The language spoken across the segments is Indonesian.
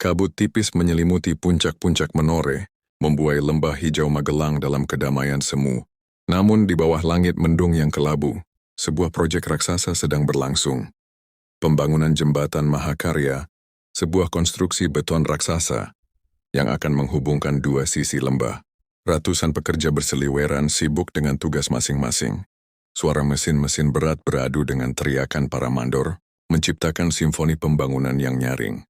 Kabut tipis menyelimuti puncak-puncak Menore, membuai lembah hijau Magelang dalam kedamaian semu. Namun di bawah langit mendung yang kelabu, sebuah proyek raksasa sedang berlangsung. Pembangunan jembatan Mahakarya, sebuah konstruksi beton raksasa yang akan menghubungkan dua sisi lembah. Ratusan pekerja berseliweran sibuk dengan tugas masing-masing. Suara mesin-mesin berat beradu dengan teriakan para mandor, menciptakan simfoni pembangunan yang nyaring.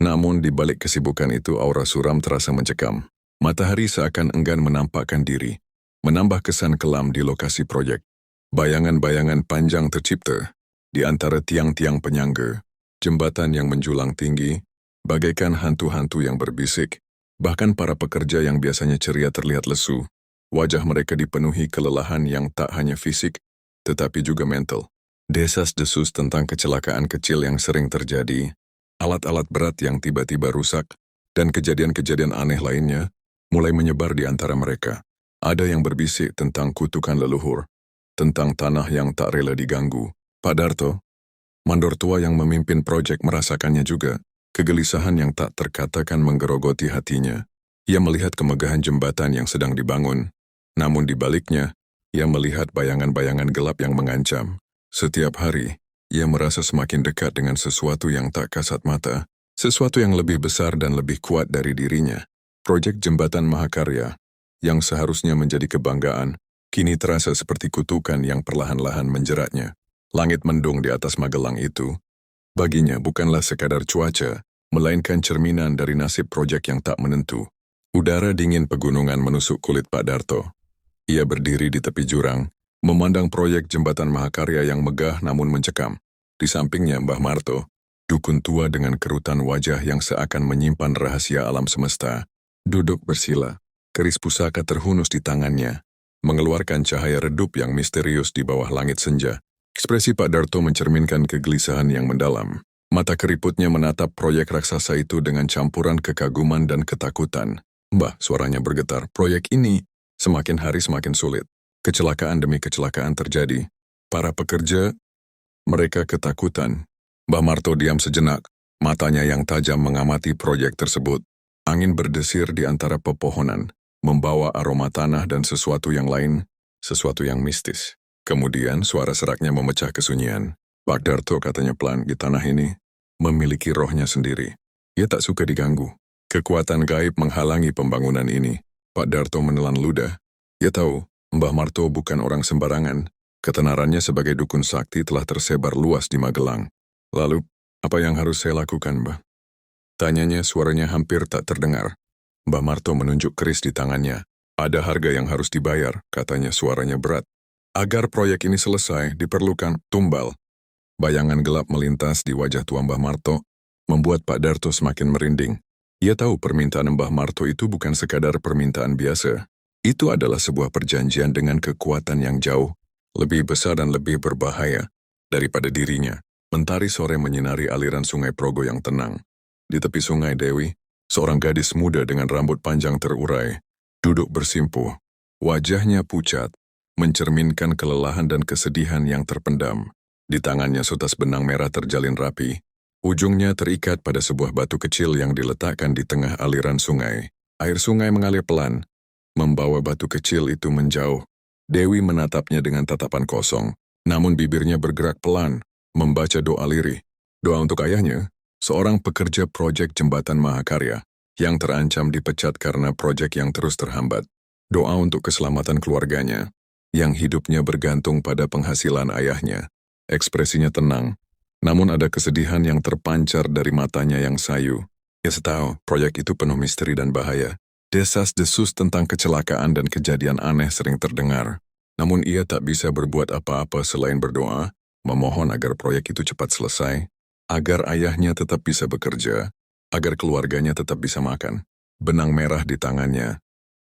Namun di balik kesibukan itu aura suram terasa mencekam. Matahari seakan enggan menampakkan diri, menambah kesan kelam di lokasi proyek. Bayangan-bayangan panjang tercipta di antara tiang-tiang penyangga, jembatan yang menjulang tinggi, bagaikan hantu-hantu yang berbisik. Bahkan para pekerja yang biasanya ceria terlihat lesu. Wajah mereka dipenuhi kelelahan yang tak hanya fisik, tetapi juga mental. Desas-desus tentang kecelakaan kecil yang sering terjadi, alat-alat berat yang tiba-tiba rusak, dan kejadian-kejadian aneh lainnya mulai menyebar di antara mereka. Ada yang berbisik tentang kutukan leluhur, tentang tanah yang tak rela diganggu. Pak Darto, mandor tua yang memimpin proyek merasakannya juga. Kegelisahan yang tak terkatakan menggerogoti hatinya. Ia melihat kemegahan jembatan yang sedang dibangun, namun di baliknya, ia melihat bayangan-bayangan gelap yang mengancam. Setiap hari, ia merasa semakin dekat dengan sesuatu yang tak kasat mata, sesuatu yang lebih besar dan lebih kuat dari dirinya. Proyek jembatan Mahakarya, yang seharusnya menjadi kebanggaan, kini terasa seperti kutukan yang perlahan-lahan menjeratnya. Langit mendung di atas Magelang itu, baginya bukanlah sekadar cuaca, melainkan cerminan dari nasib proyek yang tak menentu. Udara dingin pegunungan menusuk kulit Pak Darto. Ia berdiri di tepi jurang, memandang proyek jembatan Mahakarya yang megah namun mencekam. Di sampingnya Mbah Marto, dukun tua dengan kerutan wajah yang seakan menyimpan rahasia alam semesta, duduk bersila, keris pusaka terhunus di tangannya, mengeluarkan cahaya redup yang misterius di bawah langit senja. Ekspresi Pak Darto mencerminkan kegelisahan yang mendalam. Mata keriputnya menatap proyek raksasa itu dengan campuran kekaguman dan ketakutan. Mbah, suaranya bergetar, proyek ini semakin hari semakin sulit. Kecelakaan demi kecelakaan terjadi. Para pekerja, mereka ketakutan. Mbah Marto diam sejenak, matanya yang tajam mengamati proyek tersebut. Angin berdesir di antara pepohonan, membawa aroma tanah dan sesuatu yang lain, sesuatu yang mistis. Kemudian suara seraknya memecah kesunyian. Pak Darto, katanya pelan, di tanah ini memiliki rohnya sendiri. Ia tak suka diganggu. Kekuatan gaib menghalangi pembangunan ini. Pak Darto menelan ludah. Ia tahu, Mbah Marto bukan orang sembarangan. Ketenarannya sebagai dukun sakti telah tersebar luas di Magelang. Lalu, apa yang harus saya lakukan, Mbah? Tanyanya, suaranya hampir tak terdengar. Mbah Marto menunjuk keris di tangannya. Ada harga yang harus dibayar, katanya, suaranya berat. Agar proyek ini selesai, diperlukan tumbal. Bayangan gelap melintas di wajah tua Mbah Marto, membuat Pak Darto semakin merinding. Ia tahu permintaan Mbah Marto itu bukan sekadar permintaan biasa. Itu adalah sebuah perjanjian dengan kekuatan yang jauh, lebih besar dan lebih berbahaya daripada dirinya. Mentari sore menyinari aliran sungai Progo yang tenang. Di tepi sungai Dewi, seorang gadis muda dengan rambut panjang terurai, duduk bersimpuh. Wajahnya pucat, mencerminkan kelelahan dan kesedihan yang terpendam. Di tangannya sutas benang merah terjalin rapi. Ujungnya terikat pada sebuah batu kecil yang diletakkan di tengah aliran sungai. Air sungai mengalir pelan, membawa batu kecil itu menjauh. Dewi menatapnya dengan tatapan kosong, namun bibirnya bergerak pelan, membaca doa lirih. Doa untuk ayahnya, seorang pekerja proyek jembatan Mahakarya, yang terancam dipecat karena proyek yang terus terhambat. Doa untuk keselamatan keluarganya, yang hidupnya bergantung pada penghasilan ayahnya. Ekspresinya tenang, namun ada kesedihan yang terpancar dari matanya yang sayu. Ia tahu proyek itu penuh misteri dan bahaya. Desas-desus tentang kecelakaan dan kejadian aneh sering terdengar. Namun ia tak bisa berbuat apa-apa selain berdoa, memohon agar proyek itu cepat selesai, agar ayahnya tetap bisa bekerja, agar keluarganya tetap bisa makan. Benang merah di tangannya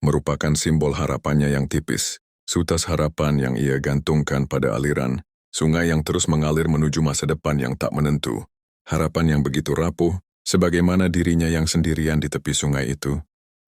merupakan simbol harapannya yang tipis. Sutas harapan yang ia gantungkan pada aliran sungai yang terus mengalir menuju masa depan yang tak menentu. Harapan yang begitu rapuh, sebagaimana dirinya yang sendirian di tepi sungai itu.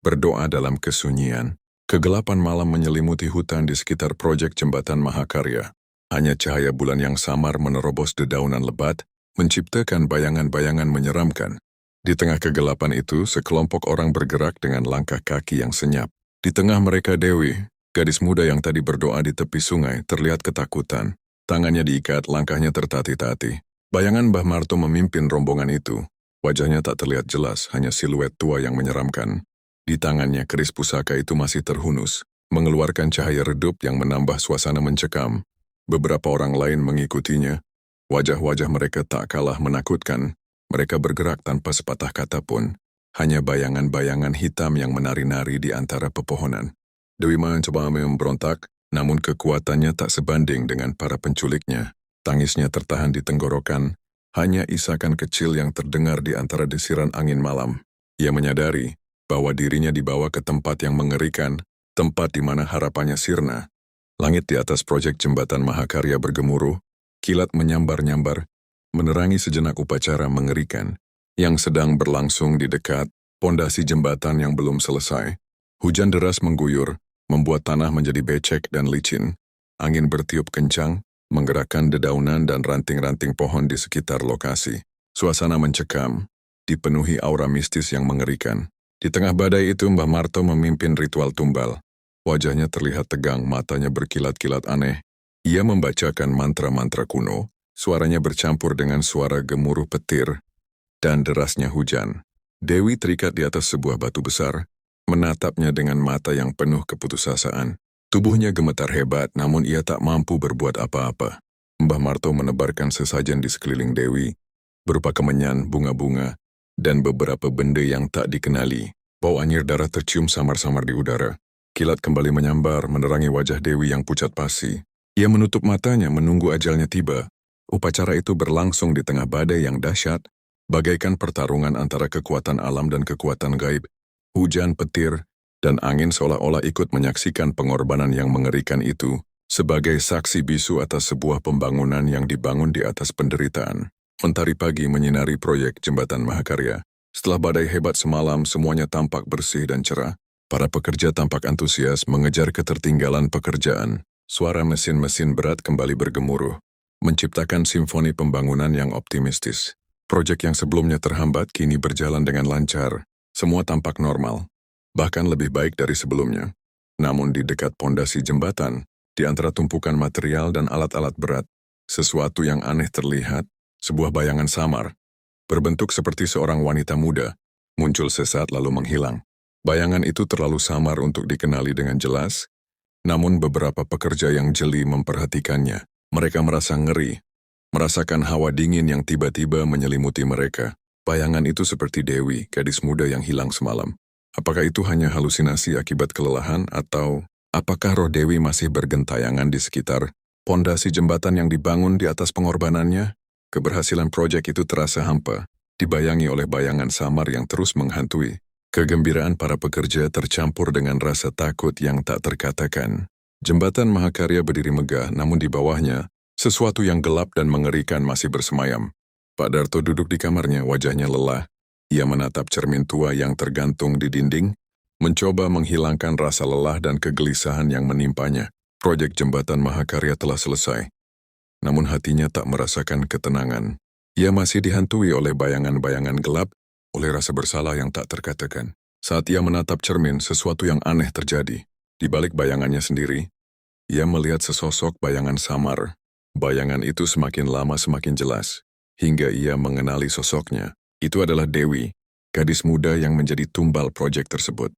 Berdoa dalam kesunyian. Kegelapan malam menyelimuti hutan di sekitar proyek jembatan Mahakarya. Hanya cahaya bulan yang samar menerobos dedaunan lebat, menciptakan bayangan-bayangan menyeramkan. Di tengah kegelapan itu, sekelompok orang bergerak dengan langkah kaki yang senyap. Di tengah mereka Dewi, gadis muda yang tadi berdoa di tepi sungai, terlihat ketakutan. Tangannya diikat, langkahnya tertatih-tatih. Bayangan Mbah Marto memimpin rombongan itu. Wajahnya tak terlihat jelas, hanya siluet tua yang menyeramkan. Di tangannya keris pusaka itu masih terhunus, mengeluarkan cahaya redup yang menambah suasana mencekam. Beberapa orang lain mengikutinya. Wajah-wajah mereka tak kalah menakutkan. Mereka bergerak tanpa sepatah kata pun. Hanya bayangan-bayangan hitam yang menari-nari di antara pepohonan. Dewi mencoba memberontak, namun kekuatannya tak sebanding dengan para penculiknya. Tangisnya tertahan di tenggorokan, hanya isakan kecil yang terdengar di antara desiran angin malam. Ia menyadari bahwa dirinya dibawa ke tempat yang mengerikan, tempat di mana harapannya sirna. Langit di atas proyek jembatan Mahakarya bergemuruh, kilat menyambar-nyambar, menerangi sejenak upacara mengerikan yang sedang berlangsung di dekat pondasi jembatan yang belum selesai. Hujan deras mengguyur, membuat tanah menjadi becek dan licin. Angin bertiup kencang, menggerakkan dedaunan dan ranting-ranting pohon di sekitar lokasi. Suasana mencekam, dipenuhi aura mistis yang mengerikan. Di tengah badai itu Mbah Marto memimpin ritual tumbal. Wajahnya terlihat tegang, matanya berkilat-kilat aneh. Ia membacakan mantra-mantra kuno. Suaranya bercampur dengan suara gemuruh petir dan derasnya hujan. Dewi terikat di atas sebuah batu besar, menatapnya dengan mata yang penuh keputusasaan. Tubuhnya gemetar hebat, namun ia tak mampu berbuat apa-apa. Mbah Marto menebarkan sesajen di sekeliling Dewi, berupa kemenyan, bunga-bunga, dan beberapa benda yang tak dikenali. Bau anyir darah tercium samar-samar di udara. Kilat kembali menyambar, menerangi wajah Dewi yang pucat pasi. Ia menutup matanya menunggu ajalnya tiba. Upacara itu berlangsung di tengah badai yang dahsyat, bagaikan pertarungan antara kekuatan alam dan kekuatan gaib. Hujan, petir, dan angin seolah-olah ikut menyaksikan pengorbanan yang mengerikan itu, sebagai saksi bisu atas sebuah pembangunan yang dibangun di atas penderitaan. Mentari pagi menyinari proyek jembatan Mahakarya. Setelah badai hebat semalam, semuanya tampak bersih dan cerah. Para pekerja tampak antusias mengejar ketertinggalan pekerjaan. Suara mesin-mesin berat kembali bergemuruh, menciptakan simfoni pembangunan yang optimistis. Proyek yang sebelumnya terhambat kini berjalan dengan lancar. Semua tampak normal, bahkan lebih baik dari sebelumnya. Namun di dekat pondasi jembatan, di antara tumpukan material dan alat-alat berat, sesuatu yang aneh terlihat, sebuah bayangan samar, berbentuk seperti seorang wanita muda, muncul sesaat lalu menghilang. Bayangan itu terlalu samar untuk dikenali dengan jelas, namun beberapa pekerja yang jeli memperhatikannya. Mereka merasa ngeri, merasakan hawa dingin yang tiba-tiba menyelimuti mereka. Bayangan itu seperti Dewi, gadis muda yang hilang semalam. Apakah itu hanya halusinasi akibat kelelahan atau apakah roh Dewi masih bergentayangan di sekitar pondasi jembatan yang dibangun di atas pengorbanannya? Keberhasilan proyek itu terasa hampa, dibayangi oleh bayangan samar yang terus menghantui. Kegembiraan para pekerja tercampur dengan rasa takut yang tak terkatakan. Jembatan Mahakarya berdiri megah, namun di bawahnya, sesuatu yang gelap dan mengerikan masih bersemayam. Pak Darto duduk di kamarnya, wajahnya lelah. Ia menatap cermin tua yang tergantung di dinding, mencoba menghilangkan rasa lelah dan kegelisahan yang menimpanya. Proyek jembatan Mahakarya telah selesai. Namun hatinya tak merasakan ketenangan. Ia masih dihantui oleh bayangan-bayangan gelap, oleh rasa bersalah yang tak terkatakan. Saat ia menatap cermin, sesuatu yang aneh terjadi. Di balik bayangannya sendiri, ia melihat sesosok bayangan samar. Bayangan itu semakin lama semakin jelas, hingga ia mengenali sosoknya. Itu adalah Dewi, gadis muda yang menjadi tumbal proyek tersebut.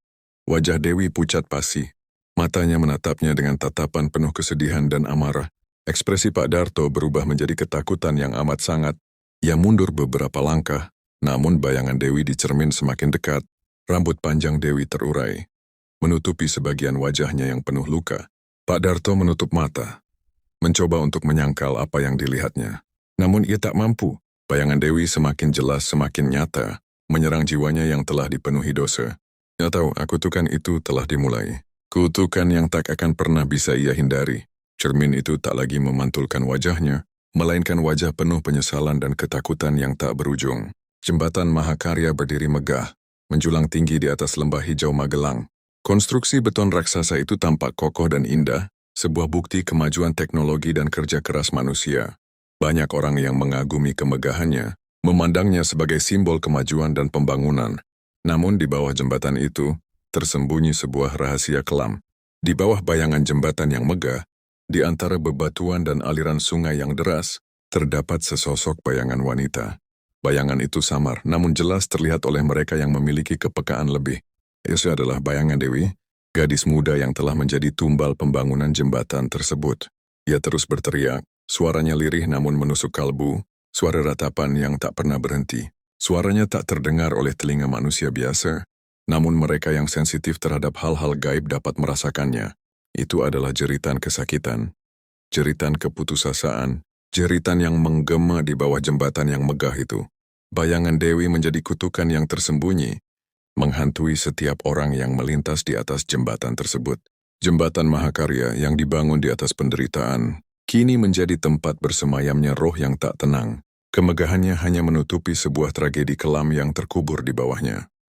Wajah Dewi pucat pasi. Matanya menatapnya dengan tatapan penuh kesedihan dan amarah. Ekspresi Pak Darto berubah menjadi ketakutan yang amat sangat. Ia mundur beberapa langkah, namun bayangan Dewi di cermin semakin dekat. Rambut panjang Dewi terurai, menutupi sebagian wajahnya yang penuh luka. Pak Darto menutup mata, mencoba untuk menyangkal apa yang dilihatnya. Namun ia tak mampu. Bayangan Dewi semakin jelas, semakin nyata, menyerang jiwanya yang telah dipenuhi dosa. Ya tahu, kutukan itu telah dimulai. Kutukan yang tak akan pernah bisa ia hindari. Cermin itu tak lagi memantulkan wajahnya, melainkan wajah penuh penyesalan dan ketakutan yang tak berujung. Jembatan Mahakarya berdiri megah, menjulang tinggi di atas lembah hijau Magelang. Konstruksi beton raksasa itu tampak kokoh dan indah, sebuah bukti kemajuan teknologi dan kerja keras manusia. Banyak orang yang mengagumi kemegahannya, memandangnya sebagai simbol kemajuan dan pembangunan. Namun di bawah jembatan itu, tersembunyi sebuah rahasia kelam. Di bawah bayangan jembatan yang megah, di antara bebatuan dan aliran sungai yang deras, terdapat sesosok bayangan wanita. Bayangan itu samar, namun jelas terlihat oleh mereka yang memiliki kepekaan lebih. Itu adalah bayangan Dewi, gadis muda yang telah menjadi tumbal pembangunan jembatan tersebut. Ia terus berteriak, suaranya lirih namun menusuk kalbu, suara ratapan yang tak pernah berhenti. Suaranya tak terdengar oleh telinga manusia biasa, namun mereka yang sensitif terhadap hal-hal gaib dapat merasakannya. Itu adalah jeritan kesakitan, jeritan keputusasaan, jeritan yang menggema di bawah jembatan yang megah itu. Bayangan Dewi menjadi kutukan yang tersembunyi, menghantui setiap orang yang melintas di atas jembatan tersebut. Jembatan Mahakarya yang dibangun di atas penderitaan, kini menjadi tempat bersemayamnya roh yang tak tenang. Kemegahannya hanya menutupi sebuah tragedi kelam yang terkubur di bawahnya.